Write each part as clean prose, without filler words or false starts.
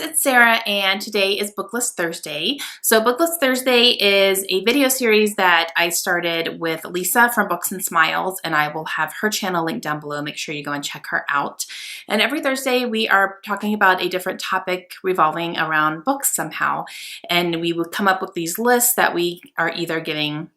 it's Sarah, and today is BookList Thursday. So BookList Thursday is a video series that I started with Lisa from Books and Smiles, and I will have her channel linked down below. Make sure you go and check her out. And every Thursday we are talking about a different topic revolving around books somehow. And we will come up with these lists that we are either giving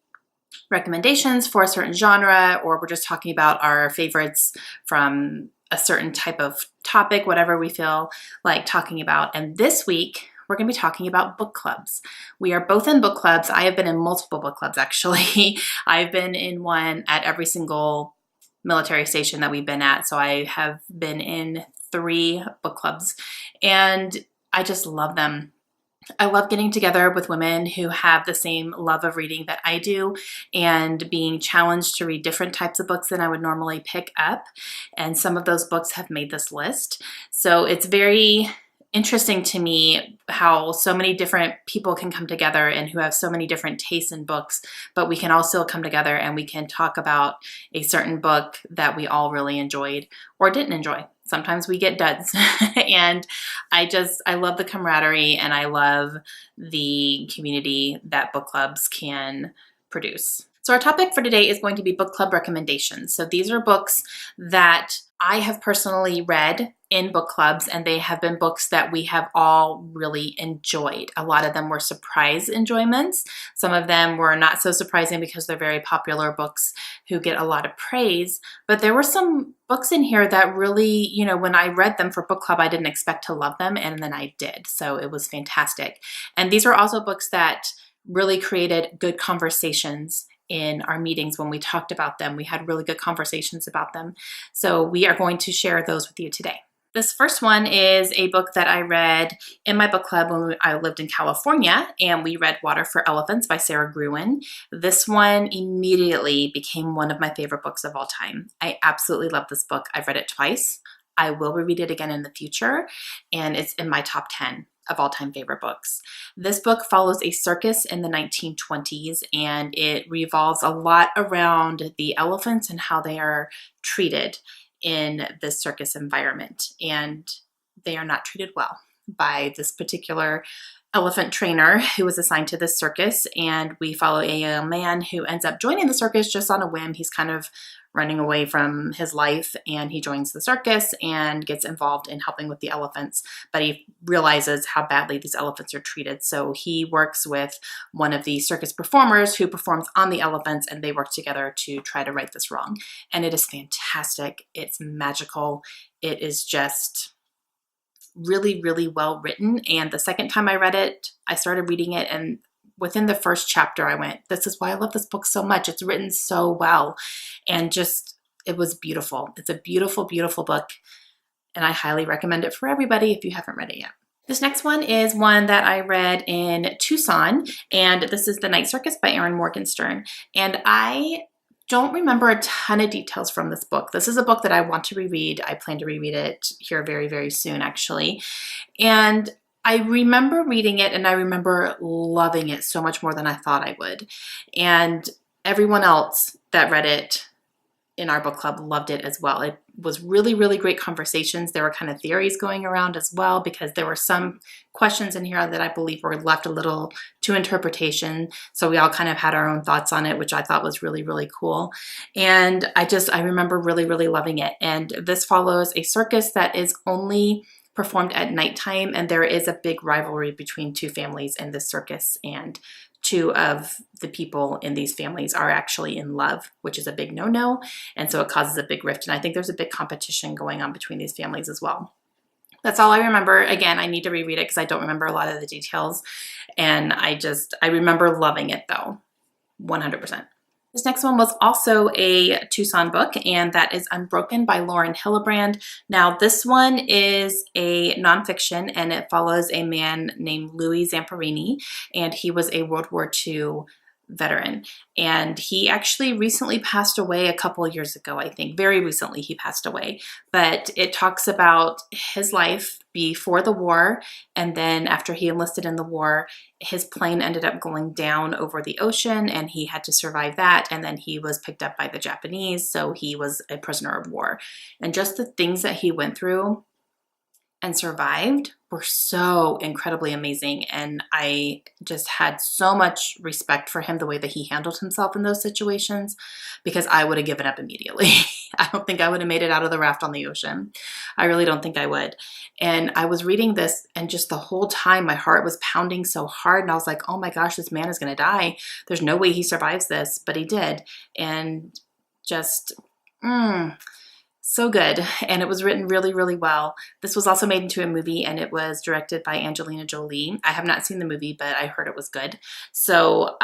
recommendations for a certain genre, or we're just talking about our favorites from a certain type of topic, whatever we feel like talking about. And this week, we're going to be talking about book clubs. We are both in book clubs. I have been in multiple book clubs, actually. I've been in one at every single military station that we've been at. So I have been in 3 book clubs, and I just love them. I love getting together with women who have the same love of reading that I do and being challenged to read different types of books than I would normally pick up. And some of those books have made this list. So it's very interesting to me how so many different people can come together and who have so many different tastes in books, but we can all still come together and we can talk about a certain book that we all really enjoyed or didn't enjoy. Sometimes we get duds. And I love the camaraderie, and I love the community that book clubs can produce. So our topic for today is going to be book club recommendations. So these are books that I have personally read in book clubs, and they have been books that we have all really enjoyed. A lot of them were surprise enjoyments. Some of them were not so surprising because they're very popular books who get a lot of praise. But there were some books in here that really, when I read them for book club, I didn't expect to love them, and then I did. So it was fantastic. And these are also books that really created good conversations in our meetings when we talked about them. We had really good conversations about them. So we are going to share those with you today. This first one is a book that I read in my book club when I lived in California, and we read Water for Elephants by Sarah Gruen. This one immediately became one of my favorite books of all time. I absolutely love this book. I've read it twice. I will reread it again in the future, and it's in my top 10 of all-time favorite books. This book follows a circus in the 1920s, and it revolves a lot around the elephants and how they are treated in this circus environment. And they are not treated well by this particular elephant trainer who was assigned to this circus. And we follow a young man who ends up joining the circus just on a whim. He's kind of running away from his life, and he joins the circus and gets involved in helping with the elephants, but he realizes how badly these elephants are treated. So he works with one of the circus performers who performs on the elephants, and they work together to try to right this wrong. And it is fantastic. It's magical. It is just really, really well written. And the second time I read it, I started reading it, and within the first chapter, I went, this is why I love this book so much. It's written so well. And it was beautiful. It's a beautiful, beautiful book. And I highly recommend it for everybody if you haven't read it yet. This next one is one that I read in Tucson. And this is The Night Circus by Erin Morgenstern. And I don't remember a ton of details from this book. This is a book that I want to reread. I plan to reread it here very, very soon, actually. And I remember reading it, and I remember loving it so much more than I thought I would. And everyone else that read it in our book club loved it as well. It was really, really great conversations. There were kind of theories going around as well, because there were some questions in here that I believe were left a little to interpretation. So we all kind of had our own thoughts on it, which I thought was really, really cool. And I remember really, really loving it. And this follows a circus that is only performed at nighttime, and there is a big rivalry between 2 families in this circus, and 2 of the people in these families are actually in love, which is a big no-no, and so it causes a big rift, and I think there's a big competition going on between these families as well. That's all I remember. Again, I need to reread it because I don't remember a lot of the details, and I remember loving it though, 100%. This next one was also a Tucson book, and that is Unbroken by Lauren Hillebrand. Now, this one is a nonfiction, and it follows a man named Louis Zamperini, and he was a World War II veteran. And he actually recently passed away a couple of years ago, I think. Very recently he passed away. But it talks about his life before the war, and then after he enlisted in the war, his plane ended up going down over the ocean, and he had to survive that, and then he was picked up by the Japanese, so he was a prisoner of war. And just the things that he went through and survived were so incredibly amazing. And I just had so much respect for him, the way that he handled himself in those situations, because I would have given up immediately. I don't think I would have made it out of the raft on the ocean. I really don't think I would. And I was reading this, and just the whole time my heart was pounding so hard. And I was like, oh my gosh, this man is going to die. There's no way he survives this, but he did. And just, so good. And it was written really, really well. This was also made into a movie, and it was directed by Angelina Jolie. I have not seen the movie, but I heard it was good. So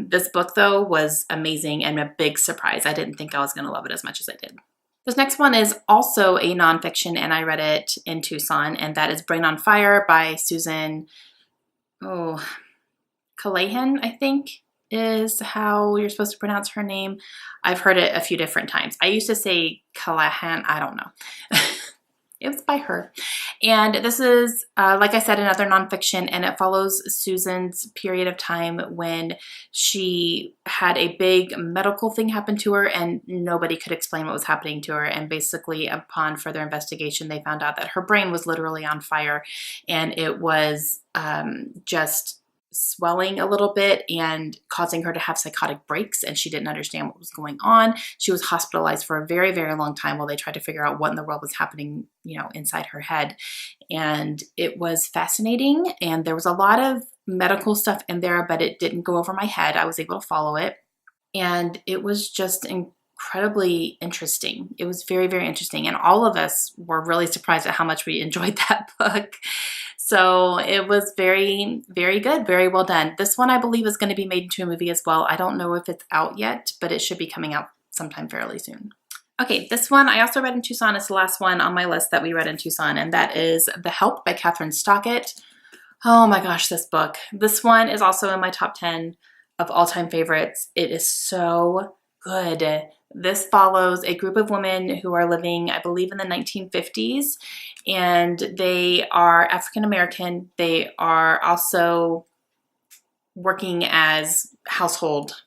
this book, though, was amazing and a big surprise. I didn't think I was going to love it as much as I did. This next one is also a nonfiction, and I read it in Tucson, and that is Brain on Fire by Susan Callahan, I think is how you're supposed to pronounce her name. I've heard it a few different times. I used to say Callahan. I don't know. It was by her. And this is, like I said, another nonfiction, and it follows Susan's period of time when she had a big medical thing happen to her, and nobody could explain what was happening to her. And basically, upon further investigation, they found out that her brain was literally on fire, and it was just swelling a little bit and causing her to have psychotic breaks, and she didn't understand what was going on. She was hospitalized for a very, very long time while they tried to figure out what in the world was happening, inside her head. And it was fascinating, and there was a lot of medical stuff in there, but it didn't go over my head. I was able to follow it, and it was just incredibly interesting. It was very, very interesting, and all of us were really surprised at how much we enjoyed that book. So it was very, very good, very well done. This one, I believe, is going to be made into a movie as well. I don't know if it's out yet, but it should be coming out sometime fairly soon. Okay, this one I also read in Tucson. It's the last one on my list that we read in Tucson, and that is The Help by Catherine Stockett. Oh my gosh, this book. This one is also in my top 10 of all-time favorites. It is so good. This follows a group of women who are living, I believe, in the 1950s, and they are African American. They are also working as household,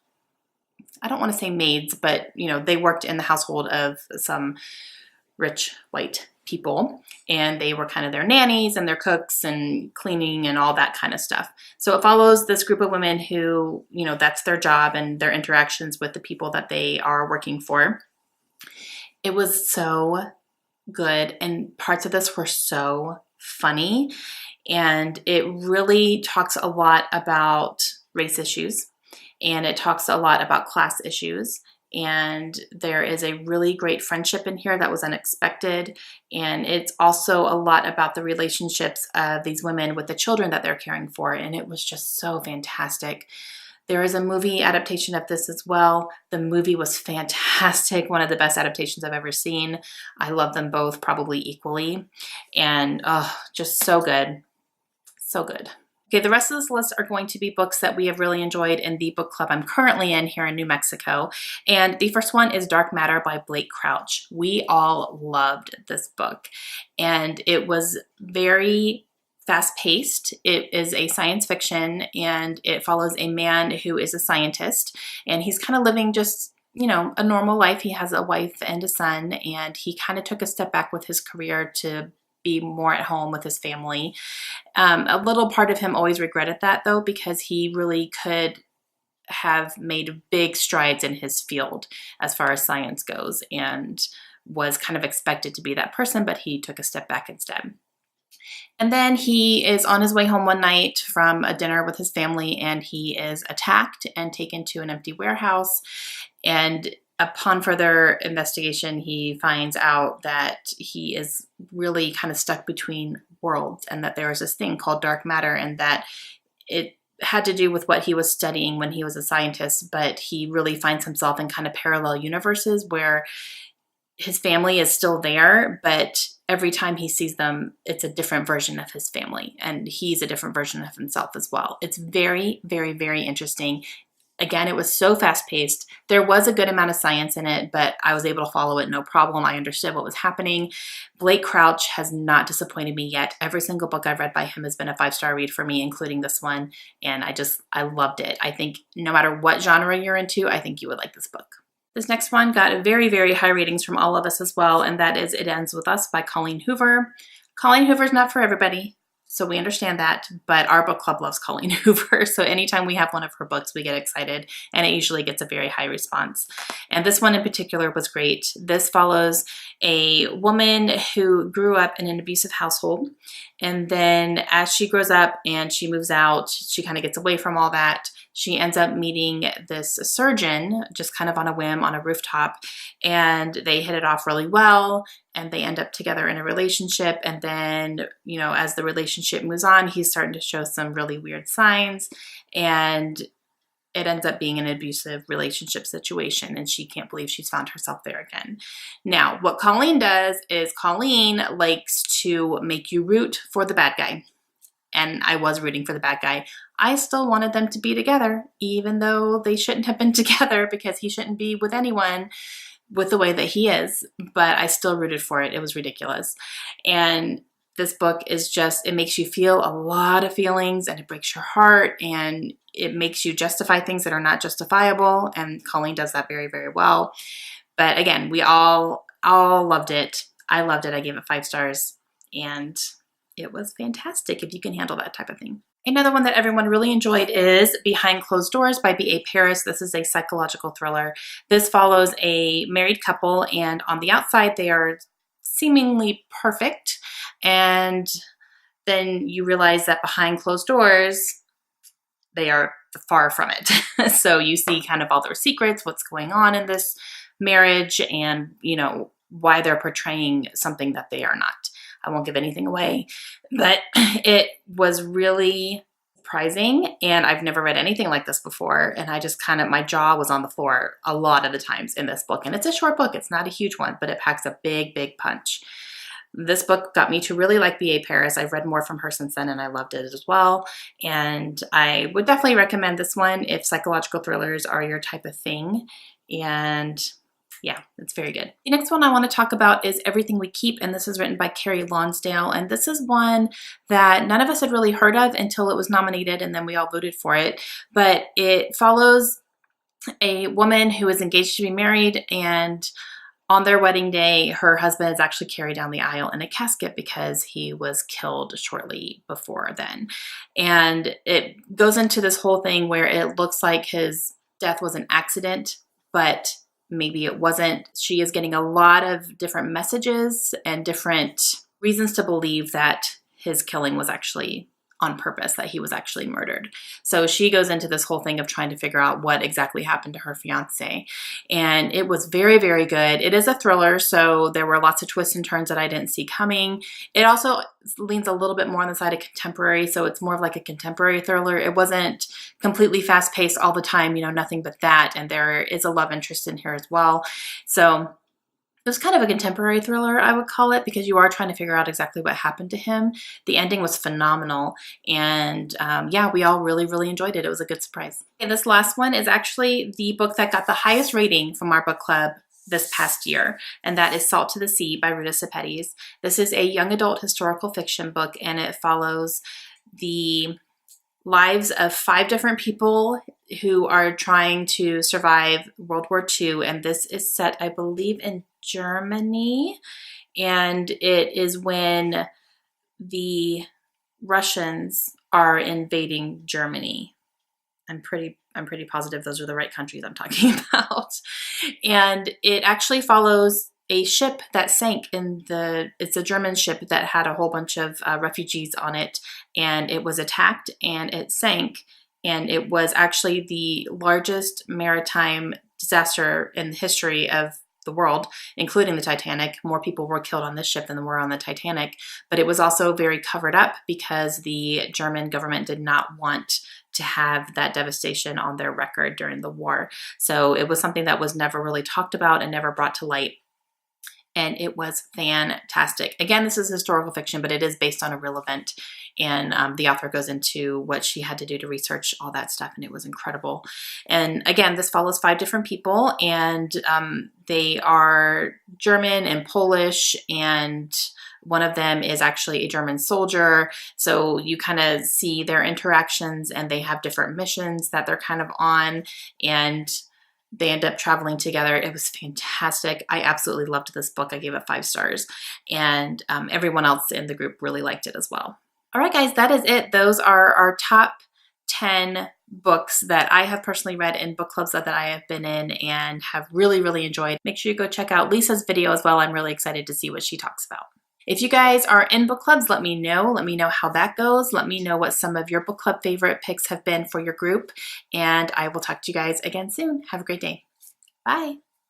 I don't want to say maids, but they worked in the household of some rich white people, and they were kind of their nannies and their cooks and cleaning and all that kind of stuff. So it follows this group of women who, that's their job and their interactions with the people that they are working for. It was so good, and parts of this were so funny, and it really talks a lot about race issues, and it talks a lot about class issues. And there is a really great friendship in here that was unexpected. And it's also a lot about the relationships of these women with the children that they're caring for. And it was just so fantastic. There is a movie adaptation of this as well. The movie was fantastic. One of the best adaptations I've ever seen. I love them both probably equally. And just so good. So good. Okay, the rest of this list are going to be books that we have really enjoyed in the book club I'm currently in here in New Mexico. And the first one is Dark Matter by Blake Crouch. We all loved this book, and it was very fast-paced. It is a science fiction, and it follows a man who is a scientist, and he's kind of living just a normal life. He has a wife and a son, and he kind of took a step back with his career to be more at home with his family. A little part of him always regretted that, though, because he really could have made big strides in his field as far as science goes, and was kind of expected to be that person, but he took a step back instead. And then he is on his way home one night from a dinner with his family, and he is attacked and taken to an empty warehouse. And upon further investigation, he finds out that he is really kind of stuck between worlds, and that there is this thing called dark matter, and that it had to do with what he was studying when he was a scientist, but he really finds himself in kind of parallel universes where his family is still there, but every time he sees them, it's a different version of his family, and he's a different version of himself as well. It's very, very, very interesting. Again, it was so fast-paced. There was a good amount of science in it, but I was able to follow it no problem. I understood what was happening. Blake Crouch has not disappointed me yet. Every single book I've read by him has been a 5-star read for me, including this one, and I loved it. I think no matter what genre you're into, I think you would like this book. This next one got very, very high ratings from all of us as well, and that is It Ends With Us by Colleen Hoover. Colleen Hoover's not for everybody. So we understand that, but our book club loves Colleen Hoover. So anytime we have one of her books, we get excited, and it usually gets a very high response. And this one in particular was great. This follows a woman who grew up in an abusive household. And then as she grows up and she moves out, she kind of gets away from all that. She ends up meeting this surgeon just kind of on a whim on a rooftop, and they hit it off really well, and they end up together in a relationship. And then, you know, as the relationship moves on, he's starting to show some really weird signs, and it ends up being an abusive relationship situation, and she can't believe she's found herself there again. Now, what Colleen does is Colleen likes to make you root for the bad guy. And I was rooting for the bad guy. I still wanted them to be together, even though they shouldn't have been together, because he shouldn't be with anyone with the way that he is. But I still rooted for it. It was ridiculous. And this book is just, it makes you feel a lot of feelings, and it breaks your heart, and it makes you justify things that are not justifiable. And Colleen does that very, very well. But again, we all loved it. I loved it. I gave it 5 stars. And it was fantastic if you can handle that type of thing. Another one that everyone really enjoyed is Behind Closed Doors by B.A. Paris. This is a psychological thriller. This follows a married couple, and on the outside they are seemingly perfect, and then you realize that behind closed doors they are far from it. So you see kind of all their secrets, what's going on in this marriage, and you know why they're portraying something that they are not. I won't give anything away, but it was really surprising, and I've never read anything like this before, and I just kind of, my jaw was on the floor a lot of the times in this book. And it's a short book, it's not a huge one, but it packs a big, big punch. This book got me to really like B.A. Paris. I've read more from her since then, and I loved it as well. And I would definitely recommend this one if psychological thrillers are your type of thing. And yeah, it's very good. The next one I want to talk about is Everything We Keep, and this is written by Carrie Lonsdale. And this is one that none of us had really heard of until it was nominated, and then we all voted for it. But it follows a woman who is engaged to be married, and on their wedding day, her husband is actually carried down the aisle in a casket because he was killed shortly before then. And it goes into this whole thing where it looks like his death was an accident, but maybe it wasn't. She is getting a lot of different messages and different reasons to believe that his killing was actually on purpose, that he was actually murdered. So she goes into this whole thing of trying to figure out what exactly happened to her fiance. And it was very, very good. It is a thriller, so there were lots of twists and turns that I didn't see coming. It also leans a little bit more on the side of contemporary, so it's more of like a contemporary thriller. It wasn't completely fast-paced all the time, you know, nothing but that. And there is a love interest in here as well. So it was kind of a contemporary thriller, I would call it, because you are trying to figure out exactly what happened to him. The ending was phenomenal, and yeah, we all really, really enjoyed it. It was a good surprise. And this last one is actually the book that got the highest rating from our book club this past year, and that is Salt to the Sea by Ruta Sepetys. This is a young adult historical fiction book, and it follows the lives of 5 different people who are trying to survive World War II, and this is set, I believe, in Germany, and it is when the Russians are invading Germany. I'm pretty positive those are the right countries I'm talking about. And it actually follows a ship that sank it's a German ship that had a whole bunch of refugees on it, and it was attacked and it sank, and it was actually the largest maritime disaster in the history of the world, including the Titanic. More people were killed on this ship than were on the Titanic, but it was also very covered up because the German government did not want to have that devastation on their record during the war. So it was something that was never really talked about and never brought to light. And it was fantastic. Again, this is historical fiction, but it is based on a real event. And the author goes into what she had to do to research all that stuff, and it was incredible. And again, this follows 5 different people, and they are German and Polish, and one of them is actually a German soldier. So you kind of see their interactions, and they have different missions that they're kind of on, and they end up traveling together. It was fantastic. I absolutely loved this book. I gave it 5 stars, and everyone else in the group really liked it as well. All right, guys, that is it. Those are our top 10 books that I have personally read in book clubs that I have been in and have really, really enjoyed. Make sure you go check out Lisa's video as well. I'm really excited to see what she talks about. If you guys are in book clubs, let me know. Let me know how that goes. Let me know what some of your book club favorite picks have been for your group. And I will talk to you guys again soon. Have a great day. Bye.